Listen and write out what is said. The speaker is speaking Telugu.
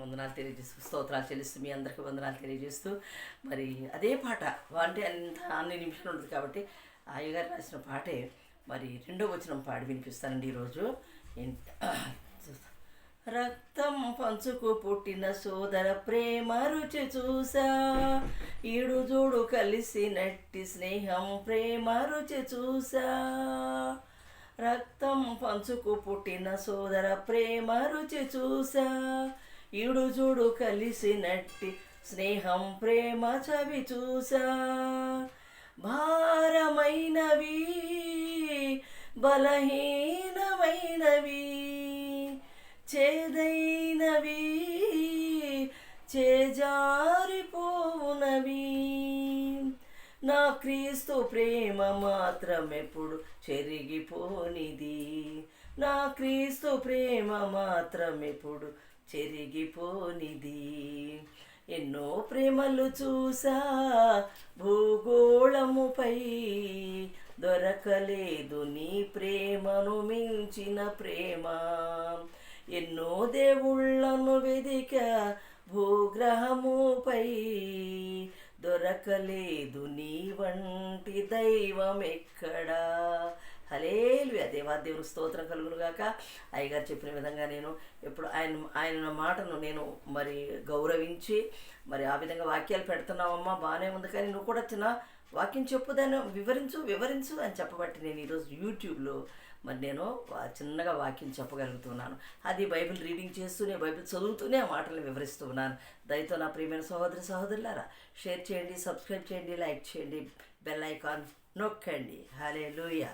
వందనాలు తెలియజేస్తూ స్తోత్రాలు చెల్లిస్తూ మీ అందరికీ వందనాలు తెలియజేస్తూ మరి అదే పాట అంటే అంత అన్ని నిమిషాలు ఉంటుంది కాబట్టి అయ్యగారు రాసిన పాటే మరి రెండో వచనం పాడి వినిపిస్తానండి ఈరోజు. రక్తం పంచుకు పుట్టిన సోదర ప్రేమ రుచి చూసా, ఈడు జోడు కలిసినట్టి స్నేహం ప్రేమ రుచి చూసా. రక్తం పంచుకు పుట్టిన సోదర ప్రేమ రుచి చూసా, ఈడు జోడు కలిసినట్టి స్నేహం ప్రేమ చవి చూసా. భారమైనవి బలహీనమైనవి చేదైనవి చేజారిపోవునవి, నా క్రీస్తు ప్రేమ మాత్రమెప్పుడు చెరిగిపోనిది, నా క్రీస్తు ప్రేమ మాత్రమెప్పుడు చెరిగిపోనిది. ఎన్నో ప్రేమలు చూసా భూగోళముపై, దొరకలేదు నీ ప్రేమను మించిన ప్రేమ. ఎన్నో దేవుళ్ళను వెదిక భూగ్రహముపై, దొరకలేదు నీ వంటి దైవం ఎక్కడా. హల్లెలూయా. దేవాదేవుని స్తోత్రం కలుగును గాక. అయ్యగారు చెప్పిన విధంగా నేను ఎప్పుడు ఆయన మాటను నేను మరి గౌరవించి మరి ఆ విధంగా వాక్యాలు పెడుతున్నావమ్మా, బాగానే ఉంది, కానీ నువ్వు కూడా చిన్న వాక్యం చెప్పు, దాన్ని వివరించు అని చెప్పబట్టి నేను ఈరోజు యూట్యూబ్లో మరి నేను చిన్నగా వాక్యం చెప్పగలుగుతున్నాను. అది బైబిల్ రీడింగ్ చేస్తూనే, బైబిల్ చదువుతూనే ఆ మాటలను వివరిస్తూ ఉన్నాను. దయతో నా ప్రియమైన సహోదరులారా షేర్ చేయండి, సబ్స్క్రైబ్ చేయండి, లైక్ చేయండి, బెల్ ఐకాన్ నొక్కండి. హల్లెలూయా.